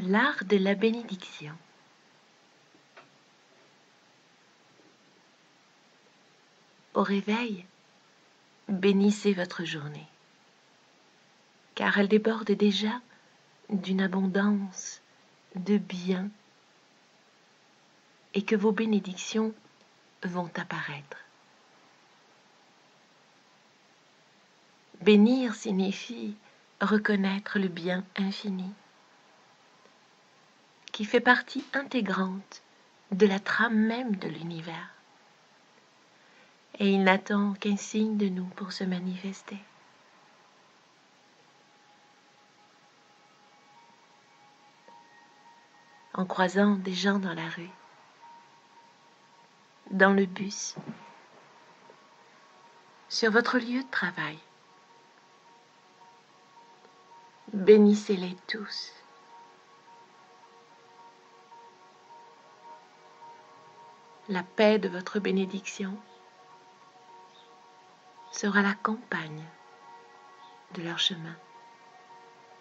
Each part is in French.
L'art de la bénédiction. Au réveil, bénissez votre journée, car elle déborde déjà d'une abondance de bien et que vos bénédictions vont apparaître. Bénir signifie reconnaître le bien infini, qui fait partie intégrante de la trame même de l'univers. Et il n'attend qu'un signe de nous pour se manifester. En croisant des gens dans la rue, dans le bus, sur votre lieu de travail, bénissez-les tous. La paix de votre bénédiction sera la compagne de leur chemin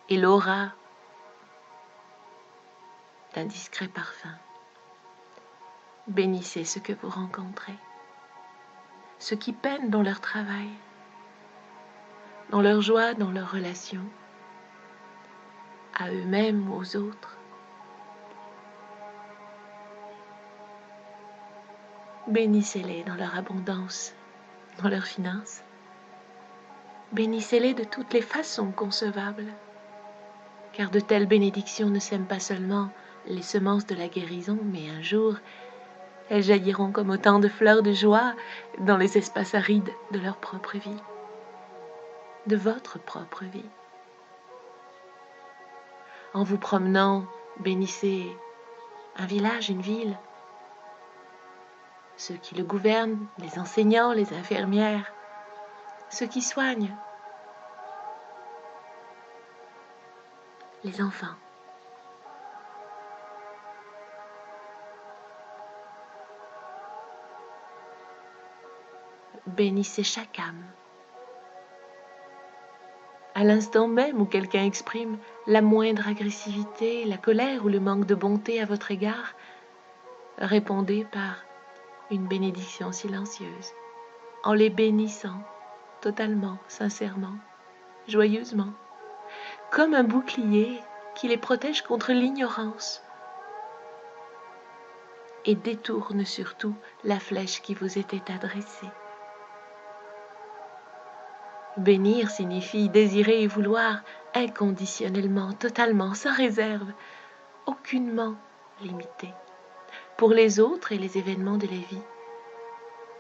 et l'aura d'un discret parfum. Bénissez ceux que vous rencontrez, ceux qui peinent dans leur travail, dans leur joie, dans leurs relations, à eux-mêmes ou aux autres. Bénissez-les dans leur abondance, dans leurs finances. Bénissez-les de toutes les façons concevables, car de telles bénédictions ne sèment pas seulement les semences de la guérison, mais un jour, elles jailliront comme autant de fleurs de joie dans les espaces arides de leur propre vie, de votre propre vie. En vous promenant, bénissez un village, une ville, ceux qui le gouvernent, les enseignants, les infirmières, ceux qui soignent, les enfants. Bénissez chaque âme. À l'instant même où quelqu'un exprime la moindre agressivité, la colère ou le manque de bonté à votre égard, répondez par une bénédiction silencieuse, en les bénissant totalement, sincèrement, joyeusement, comme un bouclier qui les protège contre l'ignorance et détourne surtout la flèche qui vous était adressée. Bénir signifie désirer et vouloir inconditionnellement, totalement, sans réserve, aucunement limité, pour les autres et les événements de la vie,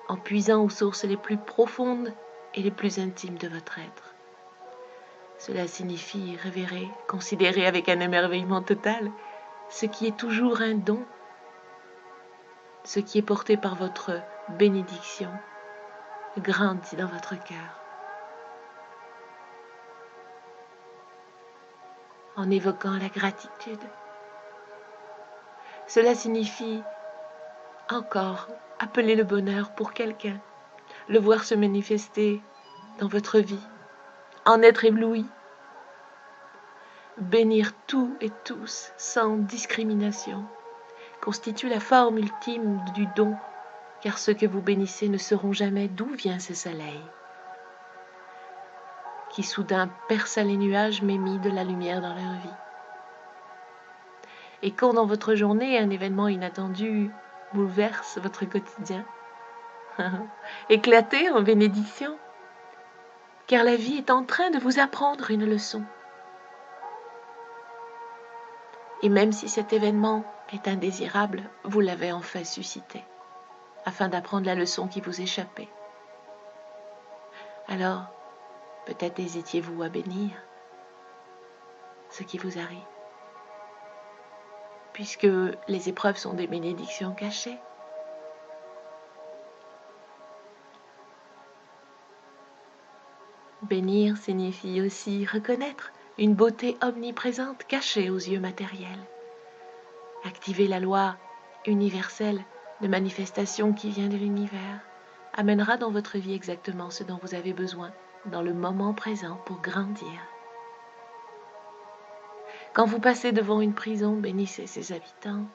en puisant aux sources les plus profondes et les plus intimes de votre être. Cela signifie révérer, considérer avec un émerveillement total ce qui est toujours un don, ce qui est porté par votre bénédiction, grandit dans votre cœur. En évoquant la gratitude. Cela signifie encore appeler le bonheur pour quelqu'un, le voir se manifester dans votre vie, en être ébloui. Bénir tout et tous sans discrimination constitue la forme ultime du don, car ceux que vous bénissez ne sauront jamais d'où vient ce soleil, qui soudain perça les nuages mais mit de la lumière dans leur vie. Et quand dans votre journée un événement inattendu bouleverse votre quotidien, éclatez en bénédiction, car la vie est en train de vous apprendre une leçon. Et même si cet événement est indésirable, vous l'avez enfin suscité, afin d'apprendre la leçon qui vous échappait. Alors, peut-être hésitiez-vous à bénir ce qui vous arrive, puisque les épreuves sont des bénédictions cachées. Bénir signifie aussi reconnaître une beauté omniprésente cachée aux yeux matériels. Activer la loi universelle de manifestation qui vient de l'univers amènera dans votre vie exactement ce dont vous avez besoin dans le moment présent pour grandir. Quand vous passez devant une prison, bénissez ses habitants.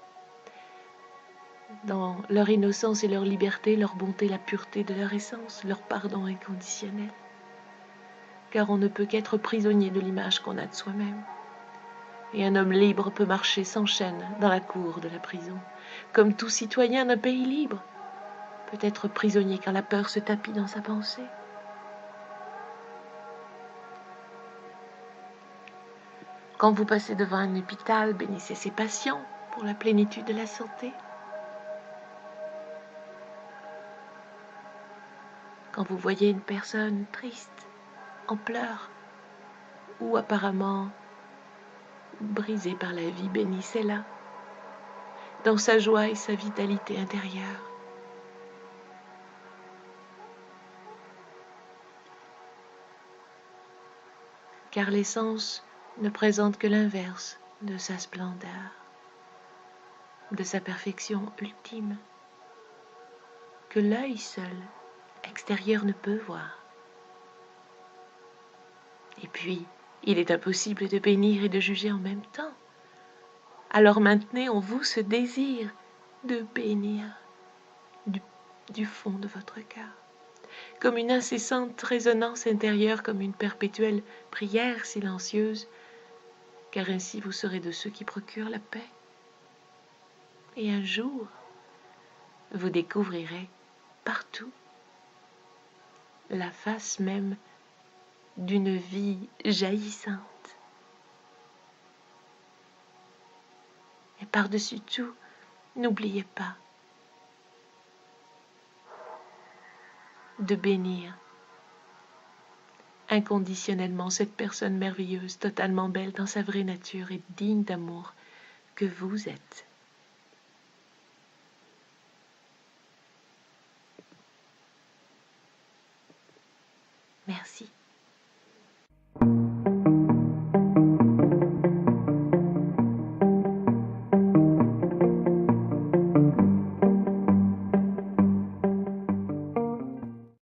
Dans leur innocence et leur liberté, leur bonté, la pureté de leur essence, leur pardon inconditionnel. Car on ne peut qu'être prisonnier de l'image qu'on a de soi-même. Et un homme libre peut marcher sans chaîne dans la cour de la prison, comme tout citoyen d'un pays libre peut être prisonnier quand la peur se tapit dans sa pensée. Quand vous passez devant un hôpital, bénissez ses patients pour la plénitude de la santé. Quand vous voyez une personne triste, en pleurs, ou apparemment brisée par la vie, bénissez-la, dans sa joie et sa vitalité intérieure. Car l'essence ne présente que l'inverse de sa splendeur, de sa perfection ultime, que l'œil seul, extérieur, ne peut voir. Et puis, il est impossible de bénir et de juger en même temps. Alors maintenez en vous ce désir de bénir du fond de votre cœur, comme une incessante résonance intérieure, comme une perpétuelle prière silencieuse, car ainsi vous serez de ceux qui procurent la paix. Et un jour, vous découvrirez partout la face même d'une vie jaillissante. Et par-dessus tout, n'oubliez pas de bénir inconditionnellement cette personne merveilleuse, totalement belle dans sa vraie nature et digne d'amour que vous êtes. Merci.